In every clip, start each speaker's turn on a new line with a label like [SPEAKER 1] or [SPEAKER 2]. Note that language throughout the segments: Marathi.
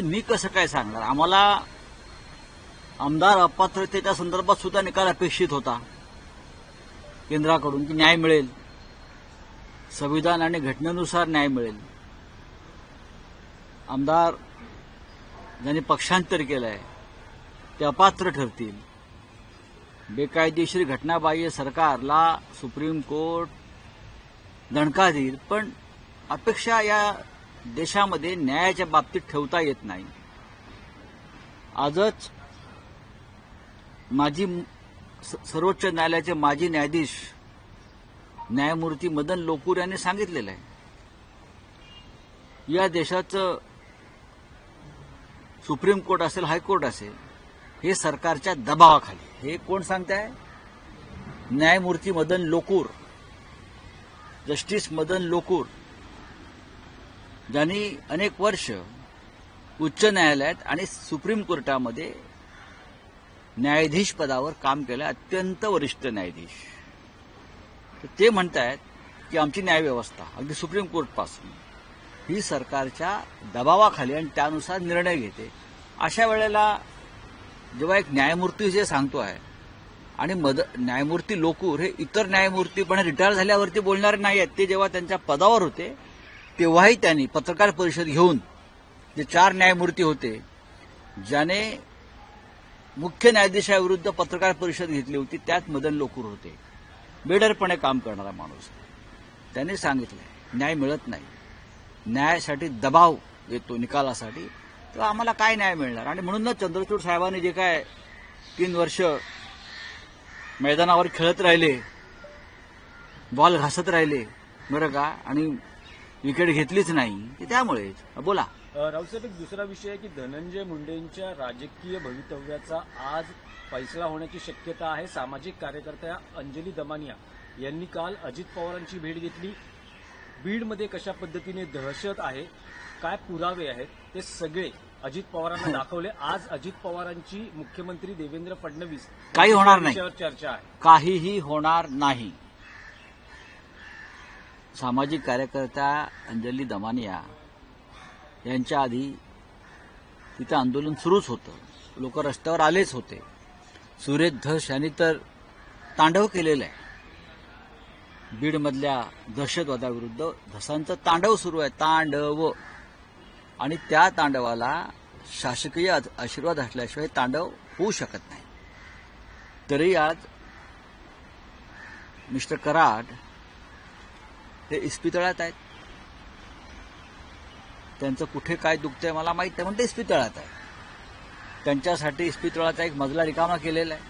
[SPEAKER 1] मी कसं काय सांगणार? आम्हाला आमदार अपात्रतेच्या संदर्भात सुद्धा निकाल अपेक्षित होता केंद्राकडून की न्याय मिळेल, संविधान आणि घटनेनुसार न्याय मिळेल. आमदार ज्यांनी पक्षांतर केलंय ते अपात्र ठरतील. बेकायदेशीर घटनाबाह्य सरकारला सुप्रीम कोर्ट दणका देईल. पण अपेक्षा या देशामध्ये न्यायाच्या बाबतीत ठेवता येत नाही. आजच सर्वोच्च न्यायालयाचे माजी न्यायाधीश न्यायमूर्ती मदन लोकूर यांनी सांगितलेलं आहे, या देशाचं सुप्रीम कोर्ट असेल, हायकोर्ट असेल, हे सरकारच्या दबावाखाली. हे कोण सांगताय? न्यायमूर्ती मदन लोकूर, जस्टिस मदन लोकूर, ज्यांनी अनेक वर्ष उच्च न्यायालयात आणि सुप्रीम कोर्टामध्ये न्यायाधीश पदावर काम केलं, अत्यंत वरिष्ठ न्यायाधीश. ते म्हणतायत की आमची न्यायव्यवस्था अगदी सुप्रीम कोर्टपासून ही सरकारच्या दबावाखाली आणि त्यानुसार निर्णय घेते. अशा वेळेला जेव्हा एक न्यायमूर्ती जे सांगतो आहे आणि न्यायमूर्ती लोकूर हे इतर न्यायमूर्ती पण रिटायर झाल्यावरती बोलणारे नाही आहेत, ते जेव्हा त्यांच्या पदावर होते तेव्हाही त्यांनी पत्रकार परिषद घेऊन, जे 4 न्यायमूर्ती होते ज्याने मुख्य न्यायाधीशाविरुद्ध पत्रकार परिषद घेतली होती, त्यात मदन लोकूर होते. बेडरपणे काम करणारा माणूस. त्यांनी सांगितलं न्याय मिळत नाही, न्यायासाठी दबाव येतो निकालासाठी, तर आम्हाला काय न्याय मिळणार? आणि म्हणूनच चंद्रचूड साहेबांनी जे काय 3 वर्ष मैदानावर खेळत राहिले, बॉल घासत राहिले बरं का, आणि विकेट घेतलीच नाही, ते त्यामुळेच. बोला
[SPEAKER 2] रावसाहेब, एक दुसरा विषय आहे की धनंजय मुंडेंच्या राजकीय भवितव्याचा आज फैसला होण्याची शक्यता आहे. सामाजिक कार्यकर्त्या अंजली दमानिया यांनी काल अजित पवारांची भेट घेतली. बीडमध्ये कशा पद्धतीने दहशत आहे, काय पुरावे आहेत, ते सगळे अजित पवारांना दाखवले. आज अजित पवारांची मुख्यमंत्री देवेंद्र फडणवीस
[SPEAKER 1] काही होणार नाही,
[SPEAKER 2] चर्चा आहे.
[SPEAKER 1] काहीही होणार नाही. सामाजिक कार्यकर्ता अंजली दमानिया यांच्या आधी तिथं आंदोलन सुरूच होतं, लोक रस्त्यावर आलेच होते. सुरेश धस यांनी तर तांडव केलेलं आहे. बीडमधल्या दहशतवादाविरुद्ध धसांचं तांडव सुरू आहे, तांडव. आणि त्या तांडवाला शासकीय आशीर्वाद असल्याशिवाय तांडव होऊ शकत नाही. तरी आज मिस्टर कराड हे इस्पितळात आहेत. त्यांचं कुठे काय दुखतंय मला माहित नाही, पण ते इस्पितळात आहे. त्यांच्यासाठी इस्पितळाचा एक मजला रिकामा केलेला आहे.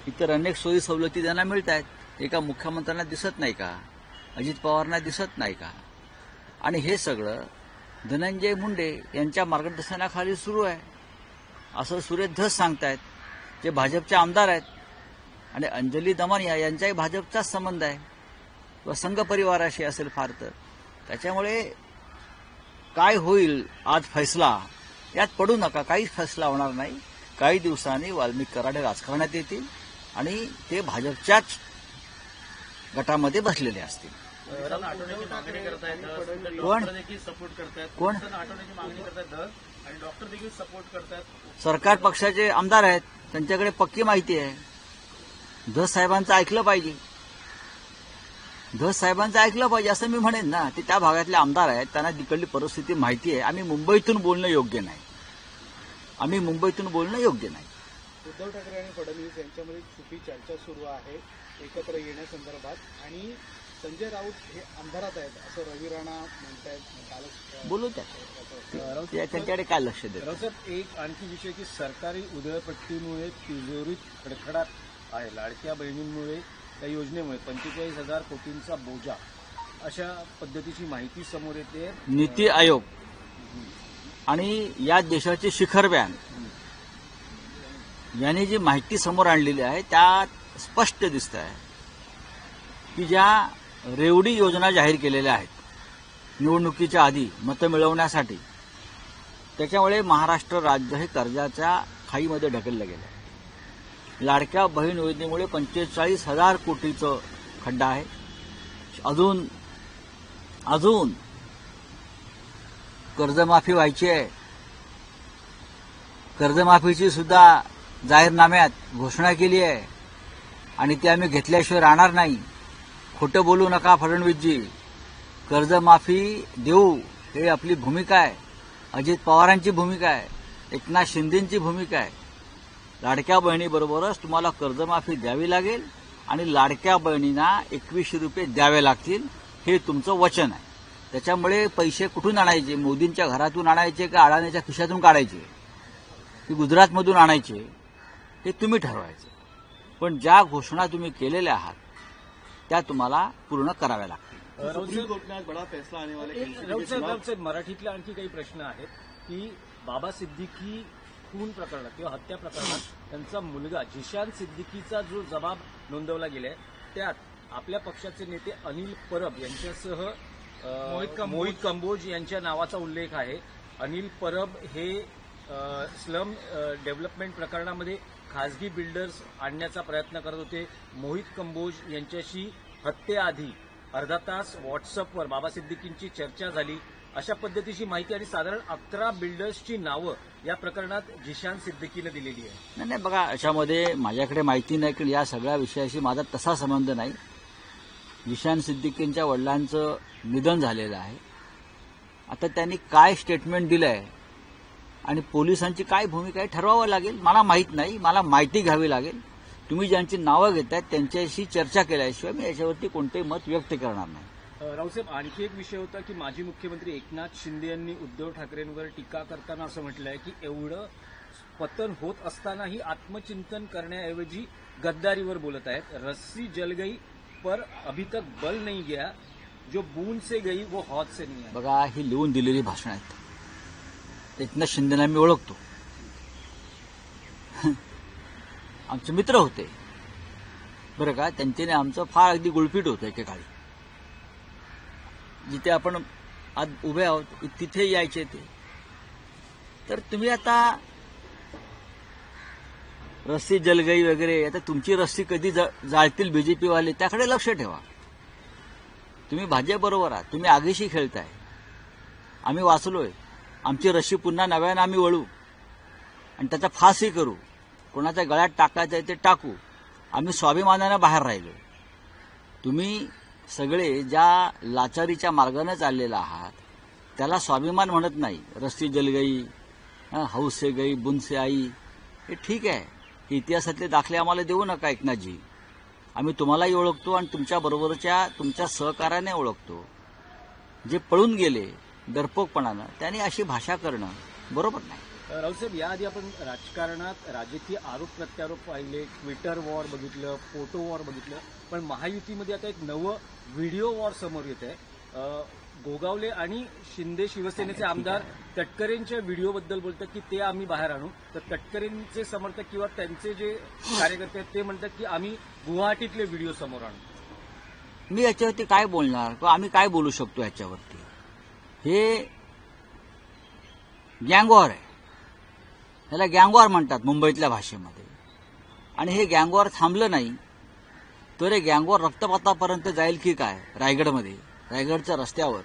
[SPEAKER 1] इतर अनेक सोयी सवलती त्यांना मिळत आहेत. एका मुख्यमंत्र्यांना दिसत नाही का? अजित पवारांना दिसत नाही का? आणि हे सगळं धनंजय मुंडे यांच्या मार्गदर्शनाखाली सुरू आहे असं सुरेश धस सांगतायत, जे भाजपचे आमदार आहेत. आणि अंजली दमानिया यांचाही भाजपचाच संबंध आहे किंवा संघ परिवाराशी असेल फार तर. त्याच्यामुळे काय होईल आज फैसला यात पडू नका. काहीच फैसला होणार नाही. काही दिवसांनी वाल्मिक कराड राजकारणात येतील आणि ते भाजपच्याच गटामध्ये बसलेले असतील. कोण कोण सरकार पक्षाचे आमदार आहेत, त्यांच्याकडे पक्की माहिती आहे. धस साहेबांचं ऐकलं पाहिजे, धस साहेबांचं ऐकलं पाहिजे असं मी म्हणेन ना. ते त्या भागातले आमदार आहेत, त्यांना तिकडली परिस्थिती माहिती आहे. आम्ही मुंबईतून बोलणं योग्य नाही, आम्ही मुंबईतून बोलणं योग्य नाही.
[SPEAKER 3] उद्धव ठाकरे आणि फडणवीस यांच्यामध्ये छुपी चर्चा सुरू आहे एकत्र येण्यासंदर्भात, आणि संजय राऊत हे अंधारात आहेत असं रवी राणा म्हणतायत.
[SPEAKER 1] बोलू त्या त्यांच्याकडे काय लक्ष देत.
[SPEAKER 2] एक आणखी विषय की सरकारी उधळपट्टीमुळे तिजोरीत खडखडाट आहे. लाडक्या बहिणींमुळे, त्या योजनेमुळे 45,000 कोटींचा बोजा, अशा पद्धतीची माहिती समोर येते.
[SPEAKER 1] नीती आयोग आणि या देशाचे शिखर बँक यांनी जी माहिती समोर आणलेली आहे त्यात स्पष्ट दिसत आहे की ज्या रेवडी योजना जाहीर केलेल्या आहेत निवडणुकीच्या आधी मतं मिळवण्यासाठी, त्याच्यामुळे महाराष्ट्र राज्य हे कर्जाच्या खाईमध्ये ढकललं गेलं आहे. लाडक्या बहीण योजनेमुळे 45,000 कोटीचं खड्डा आहे. अजून कर्जमाफी व्हायची आहे. कर्जमाफीची सुद्धा जाहीरनाम्यात घोषणा केली आहे आणि ती आम्ही घेतल्याशिवाय राहणार नाही. खोटं बोलू नका फडणवीसजी. कर्जमाफी देऊ हे आपली भूमिका आहे. अजित पवारांची भूमिका आहे. एकनाथ शिंदेंची भूमिका आहे. लाडक्या बहिणीबरोबरच तुम्हाला कर्जमाफी द्यावी लागेल आणि लाडक्या बहिणींना 2100 रुपये द्यावे लागतील. हे तुमचं वचन आहे. त्याच्यामुळे पैसे कुठून आणायचे? मोदींच्या घरातून आणायचे का अडाणीच्या खिशातून काढायचे की गुजरातमधून आणायचे हे तुम्ही ठरवायचे. पण ज्या घोषणा तुम्ही केलेल्या आहात त्या तुम्हाला पूर्ण कराव्या लागतील.
[SPEAKER 3] सुप्रीम कोर्ट ने आज बड़ा फैसला आने वाले
[SPEAKER 2] राऊत साहेब, मराठीतले आणखी काही प्रश्न आहेत की बाबा सिद्दीकी खून प्रकरणात किंवा हत्या प्रकरणात त्यांचा मुलगा जिशान सिद्दीकीचा जो जबाब नोंदवला गेलाय त्यात आपल्या पक्षाचे नेते अनिल परब यांच्यासह मोहित कंबोज यांच्या नावाचा उल्लेख आहे. अनिल परब हे स्लम डेव्हलपमेंट प्रकरणामध्ये खासगी बिल्डर्स आणण्याचा प्रयत्न करत होते. मोहित कंबोज यांच्याशी हत्येआधी अर्धा तास व्हॉट्सअपवर बाबा सिद्दीकींची चर्चा झाली. अशा पद्धतीची माहिती आणि साधारण 11 बिल्डर्सची नावं या प्रकरणात जिशान सिद्दीकीनं दिलेली आहे.
[SPEAKER 1] नाही बघा, याच्यामध्ये माझ्याकडे माहिती नाही की या सगळ्या विषयाशी माझा तसा संबंध नाही. जिशान सिद्दीकींच्या वडिलांचं निधन झालेलं आहे. आता त्यांनी काय स्टेटमेंट दिलं आहे आणि पोलिसांची काय भूमिका आहे ठरवावं लागेल. मला माहीत नाही. मला माहिती घ्यावी लागेल. तुम्ही ज्यांची नावं घेताय त्यांच्याशी चर्चा केल्याशिवाय मी याच्यावरती कोणतेही मत व्यक्त करणार नाही.
[SPEAKER 2] रावसाहेब, आणखी एक विषय होता की माजी मुख्यमंत्री एकनाथ शिंदे यांनी उद्धव ठाकरेंवर टीका करताना असं म्हटलंय की एवढं पतन होत असतानाही आत्मचिंतन करण्याऐवजी गद्दारीवर बोलत आहेत. रस्सी जल गई पर अभी तक बल नहीं गया, जो बूंद से गई वो हौद से नहीं आई.
[SPEAKER 1] बघा, ही लिहून दिलेली भाषणं आहेत. एकनाथ शिंदेना मी ओळखतो. आमचे मित्र होते बरं का. त्यांच्याने आमचं फार अगदी गुळपीट होतं एकेकाळी. जिथे आपण आज उभे आहोत तिथे यायचे ते. तर तुम्ही आता रस्सी जलगई वगैरे, आता तुमची रस्सी कधी जाळतील बीजेपीवाले त्याकडे लक्ष ठेवा. तुम्ही भाजपबरोबर आहात. तुम्ही आगीशी खेळताय. आम्ही वाचलोय. आमची रस्सी पुन्हा नव्यानं आम्ही वळू आणि त्याचा फासही करू. कोणाच्या गळ्यात टाकायचं आहे ते टाकू. आम्ही स्वाभिमानानं बाहेर राहिलो. तुम्ही सगळे ज्या लाचारीच्या मार्गाने चाललेला आहात त्याला स्वाभिमान म्हणत नाही. रस्सी जल गई, हौस से गई, बुंद से आई, हे ठीक आहे. हे इतिहासातले दाखले आम्हाला देऊ नका एकनाथजी. आम्ही तुम्हालाही ओळखतो आणि तुमच्या सहकार्याने ओळखतो. जे पळून गेले डरपोकपणानं त्यांनी अशी भाषा करणं बरोबर नाही.
[SPEAKER 2] रावसाहेब, याआधी आपण राजकारणात राजकीय आरोप प्रत्यारोप पाहिले, ट्विटर वॉर बघितलं, फोटो वॉर बघितलं, पण महायुतीमध्ये आता एक नवं व्हिडिओ वॉर समोर येत आहे. गोगावले आणि शिंदे शिवसेनेचे आमदार तटकरेंच्या व्हिडिओबद्दल बोलतात की ते आम्ही बाहेर आणू. तर तटकरेंचे समर्थक किंवा त्यांचे जे कार्यकर्ते आहेत ते म्हणतात की आम्ही गुवाहाटीतले व्हिडिओ समोर आणू.
[SPEAKER 1] मी याच्यावरती काय बोलणार किंवा आम्ही काय बोलू शकतो याच्यावरती? हे गँगवॉर आहे. ह्याला गँगवॉर म्हणतात मुंबईतल्या भाषेमध्ये. आणि हे गँगवॉर थांबलं नाही तर हे गँगवॉर रक्तपातापर्यंत जाईल की काय रायगडमध्ये, रायगडच्या रस्त्यावर.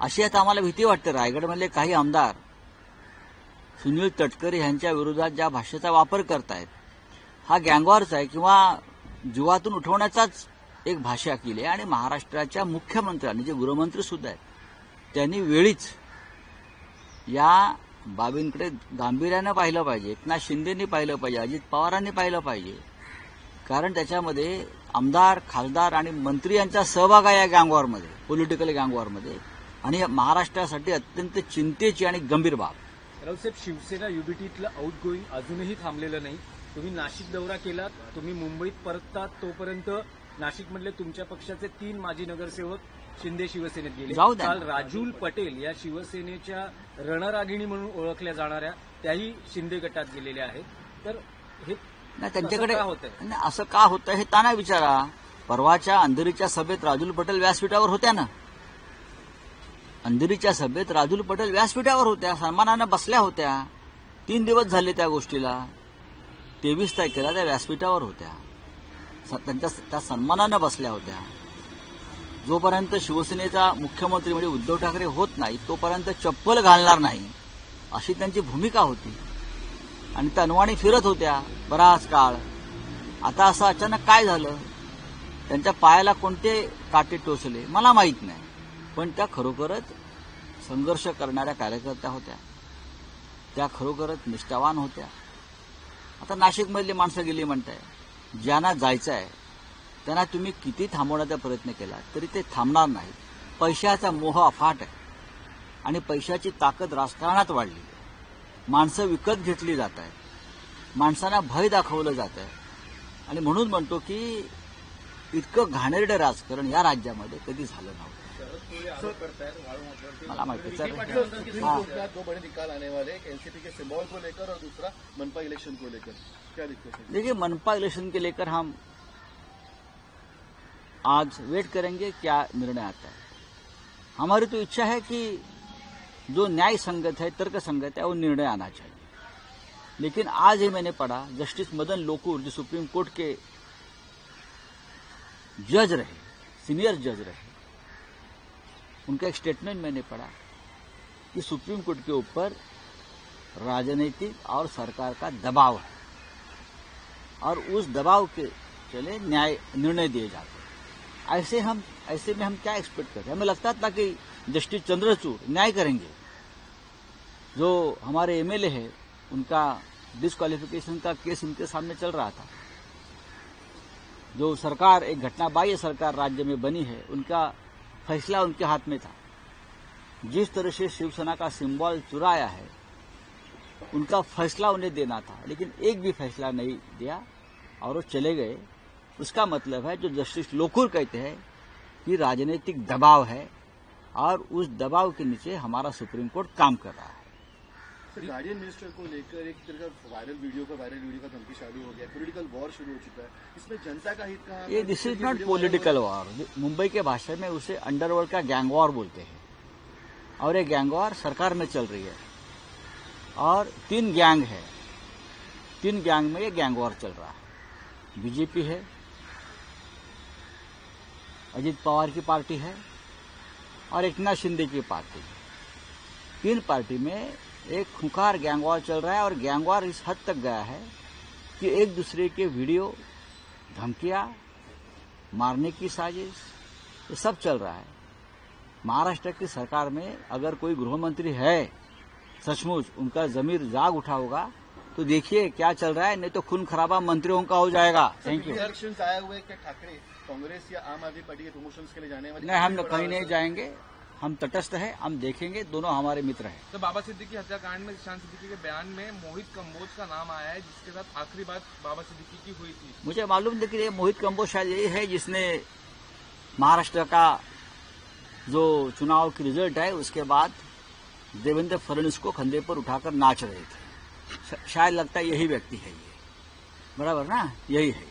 [SPEAKER 1] अशी आता आम्हाला भीती वाटते. रायगडमधले काही आमदार सुनील तटकरे यांच्या विरोधात ज्या भाषेचा वापर करतायत हा गँगवॉरचा आहे किंवा जीवातून उठवण्याचाच एक भाषा केली आहे. आणि महाराष्ट्राच्या मुख्यमंत्र्यांनी जे गृहमंत्री सुद्धा आहेत त्यांनी वेळीच या बाबींकडे गांभीर्यानं पाहिलं पाहिजे. एकनाथ शिंदेंनी पाहिलं पाहिजे, अजित पवारांनी पाहिलं पाहिजे. कारण त्याच्यामध्ये आमदार, खासदार आणि मंत्री यांचा सहभाग आहे या गँगवॉरमध्ये, पॉलिटिकल गँगवॉरमध्ये. आणि महाराष्ट्रासाठी अत्यंत चिंतेची आणि गंभीर बाब.
[SPEAKER 2] रावसाहेब, शिवसेना युबीटीतलं आउट गोईंग अजूनही थांबलेलं नाही. तुम्ही नाशिक दौरा केलात, तुम्ही मुंबईत परततात, तोपर्यंत नाशिकमधले तुमच्या पक्षाचे 3 माजी नगरसेवक शिंदे शिवसेनेत गेले. काल राजूल पटेल या शिवसेनेच्या रणरागिणी म्हणून ओळखल्या जाणाऱ्या त्याही शिंदे गटात गेलेल्या आहेत. तर हे
[SPEAKER 1] त्यांच्याकडे
[SPEAKER 2] होतंय
[SPEAKER 1] असं का होतं हे त्यांना विचारा. परवाच्या अंधेरीच्या सभेत राजूल पटेल व्यासपीठावर होत्या ना. अंधेरीच्या सभेत राजूल पटेल व्यासपीठावर होत्या, सन्मानानं बसल्या होत्या. 3 दिवस झाले त्या गोष्टीला. 23 तारखेला त्या व्यासपीठावर होत्या, त्या सन्मानानं बसल्या होत्या. जोपर्यंत शिवसेनेचा मुख्यमंत्री म्हणजे उद्धव ठाकरे होत नाही तोपर्यंत चप्पल घालणार नाही अशी त्यांची भूमिका होती आणि त्या अनवाणी फिरत होत्या बराच काळ. आता असं अचानक काय झालं, त्यांच्या पायाला कोणते काटे टोचले मला माहीत नाही, पण त्या खरोखरच संघर्ष करणाऱ्या कार्यकर्त्या होत्या, त्या खरोखरच निष्ठावान होत्या. आता नाशिकमधली माणसं गेली म्हणताय, ज्यांना जायचं आहे त्यांना तुम्ही किती थांबवण्याचा प्रयत्न केला तरी ते थांबणार नाही. पैशाचा मोह अफाट आहे आणि पैशाची ताकद राजकारणात वाढली. माणसं विकत घेतली जात आहेत, माणसांना भय दाखवलं जात आहे आणि म्हणून म्हणतो की इतकं घाणेरडं राजकारण या राज्यामध्ये कधी झालं नव्हतं. मला माहिती सर.
[SPEAKER 4] दो बड़े निकाल आने वाले, एक एनसीपी के सिंबल को लेकर और दूसरा मनपा इलेक्शन को लेकर, क्या दिक्कत है?
[SPEAKER 1] देखिए, मनपा इलेक्शन के लेकर हम आज वेट करेंगे क्या निर्णय आता है. हमारी तो इच्छा है कि जो न्याय संगत है, तर्क संगत है, वो निर्णय आना चाहिए. लेकिन आज ही मैंने पढ़ा, जस्टिस मदन लोकुर जो सुप्रीम कोर्ट के जज रहे, सीनियर जज रहे, उनका एक स्टेटमेंट मैंने पढ़ा कि सुप्रीम कोर्ट के ऊपर राजनीतिक और सरकार का दबाव है और उस दबाव के चले निर्णय दिए जाते हैं. ऐसे में हम क्या एक्सपेक्ट करते हैं. हमें लगता था कि जस्टिस चंद्रचूड़ न्याय करेंगे. जो हमारे एमएलए है उनका डिस्क्वालिफिकेशन का केस उनके सामने चल रहा था. जो सरकार, एक घटना बाह्य सरकार राज्य में बनी है, उनका फैसला उनके हाथ में था. जिस तरह से शिवसेना का सिंबल चुराया है उनका फैसला उन्हें देना था, लेकिन एक भी फैसला नहीं दिया और वो चले गए. उसका मतलब है जो जस्टिस लोकुर कहते हैं कि राजनीतिक दबाव है और उस दबाव के नीचे हमारा सुप्रीम कोर्ट काम कर रहा है.
[SPEAKER 4] गार्डियन मिनिस्टर को लेकर एक तरह का वायरल वीडियो का धमकी चालू हो गया, पॉलिटिकल वॉर शुरू हो चुका है. इसमें जनता का हित कहाँ?
[SPEAKER 1] ये this is not political war. Mumbai के भाषा में उसे अंडरवर्ल्ड का गैंग वॉर बोलते हैं और ये गैंग वॉर सरकार में चल रही है और 3 गैंग है. 3 गैंग में ये गैंग वॉर चल रहा है. बीजेपी है, अजित पवार की पार्टी है और एकनाथ शिंदे की पार्टी है. 3 पार्टी में एक खूंखार गैंग वॉर चल रहा है और गैंग वॉर इस हद तक गया है कि एक दूसरे के वीडियो, धमकियां, मारने की साजिश, ये सब चल रहा है. महाराष्ट्र की सरकार में अगर कोई गृह मंत्री है, सचमुच उनका जमीर जाग उठा होगा तो देखिए क्या चल रहा है, नहीं तो खून खराबा मंत्रियों का हो जाएगा. Thank you.
[SPEAKER 4] इलेक्शन आए हुए कि ठाकरे कांग्रेस या आम आदमी पार्टी के प्रमोशंस के लिए जाने वाले?
[SPEAKER 1] नहीं, हम कहीं नहीं जाएंगे. हम तटस्थ हैं, हम देखेंगे. दोनों हमारे मित्र हैं.
[SPEAKER 5] तो बाबा सिद्दीकी हत्याकांड में ईशान सिद्दीकी के बयान में मोहित कंबोज का नाम आया है, जिसके साथ आखिरी बात बाबा सिद्दीकी की हुई थी.
[SPEAKER 1] मुझे मालूम नहीं कि ये मोहित कंबोज शायद यही है जिसने महाराष्ट्र का जो चुनाव की रिजल्ट है उसके बाद देवेंद्र फडणवीस को कंधे पर उठाकर नाच रहे थे. शायद लगता है यही व्यक्ति है ये. बराबर ना, यही है.